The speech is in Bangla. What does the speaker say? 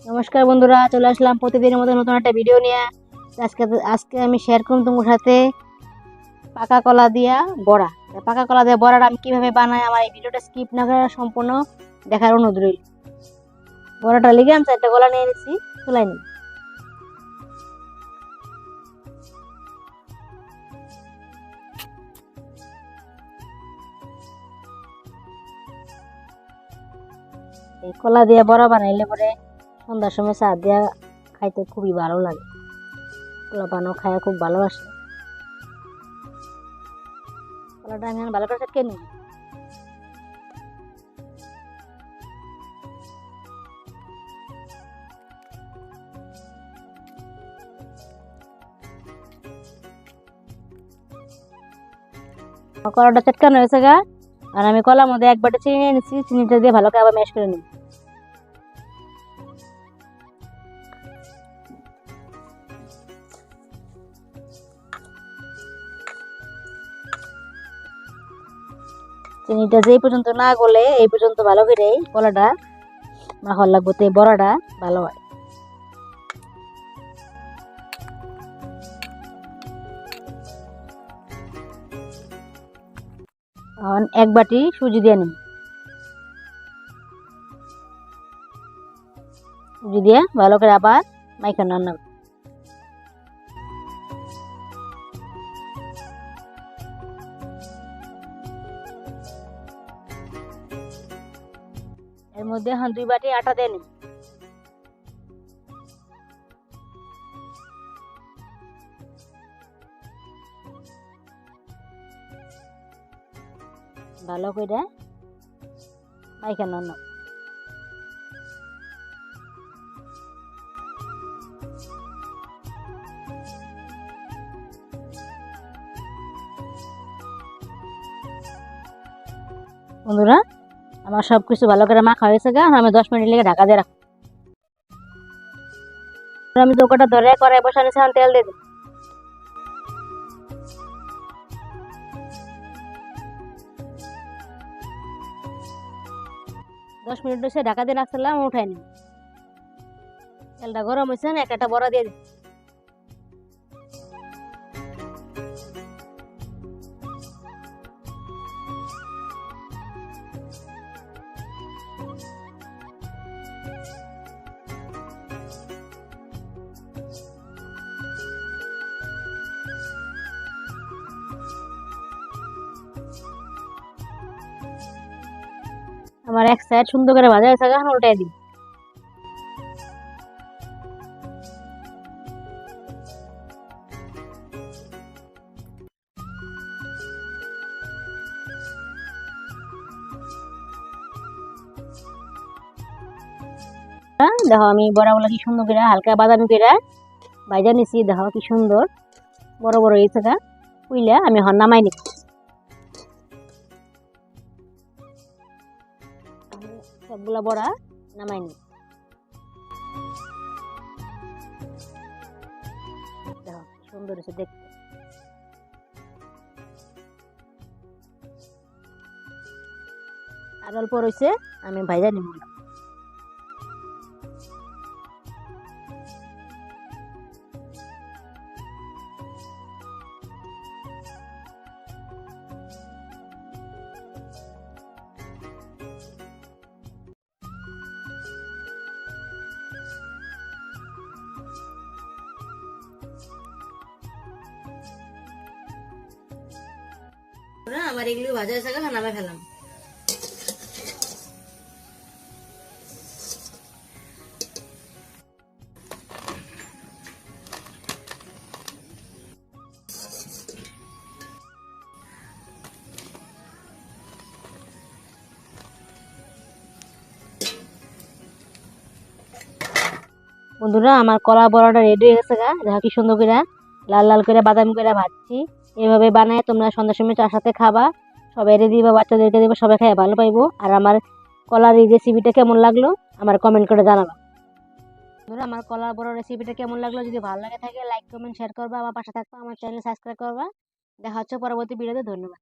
নমস্কার বন্ধুরা, চলে আসলাম প্রতিদিনের মতো নতুন একটা ভিডিও নিয়ে। আজকে আজকে আমি শেয়ার করব তোমার সাথে পাকা কলা দিয়া বড়া। পাকা কলা দিয়ে বড়াটা আমি কিভাবে বানাই, আমার এই ভিডিওটা স্কিপ না করে সম্পূর্ণ দেখার অনুরোধ রইল। বড়াটা লিগে আমি 4টা কলা নিয়ে নিচ্ছি, চুলাই নিই। এই কলা দিয়ে বড়া বানাইলে পরে সন্ধ্যার সময় চা দিয়া খাইতে খুবই ভালো লাগে। কলা বানাও খায় খুব ভালোবাসে। কলাটা আমি ভালো করে চটকে নিই। কলাটা চটকানো হয়েছে গা, আর আমি কলার মধ্যে এক বাটি চিনি নিয়ে নিচ্ছি। চিনিটা দিয়ে ভালো করে আবার ম্যাশ করে নিই। চিনিটা যেই পর্যন্ত না গলে এই পর্যন্ত ভালো করে কলাটা মাখার লাগবে, তো বড়াটা ভালো হয়। এখন এক বাটি সুজি দিয়ে নিই। সুজি দিয়ে ভালো করে আবার মাইখা রান্না। এর মধ্যে এখন 2 বাটি আটা দিয়ে নিই। ভালো করে মাইখা রান্না। বন্ধুরা, আমার সবকিছু ভালো করে মাখা হয়েছে গা, আমি 10 মিনিট লেগে ঢাকা দিয়ে রাখবো। আমি চৌকাটা ধরে কড়াই বসানো ছিলাম, তেল দিয়ে দিই। 10 মিনিট বসে ঢাকা দিয়ে রাখছিলাম, উঠাই নি। তেলটা গরম হয়েছে, একটা বড়া দিয়ে দিই। আমার এক সাইড সুন্দর করে ভাজা হয়েছে, এখন উল্টাই দিই। দেখো আমি বড়াগুলো কি সুন্দর করে হালকা বাদামি করে ভাজা নিছি। দেখো কি সুন্দর বড় বড় হয়েছে গা, উইলা আমি এখন নামাই নিচ্ছি। সবগুলা বড়া নামাই নি। দেখো সুন্দর হয়েছে দেখতে। আর অল্প রয়েছে, আমি ভাজা নিব। আমার এগুলো ভাজা হয়েছে, নামে ফেলাম। বন্ধুরা, আমার কলা বড়াটা রেডি হয়ে গেছে গা। দেখো কি সুন্দর করে লাল লাল করে বাদামি করে ভাজছি। এভাবে বানায় তোমরা সন্ধ্যার সময় চার সাথে খাবা, সবাই দিবা, বাচ্চাদেরকে দিবা, সবাই খাই ভালো পাইবো। আর আমার কলার এই রেসিপিটা কেমন লাগলো আমার কমেন্ট করে জানাবা। বন্ধুরা, আমার কলার বড় রেসিপিটা কেমন লাগলো, যদি ভালো লাগে থাকে লাইক কমেন্ট শেয়ার করবা, আমার পাশে থাকবা, আমার চ্যানেল সাবস্ক্রাইব করবা। দেখা হচ্ছে পরবর্তী ভিডিওতে। ধন্যবাদ।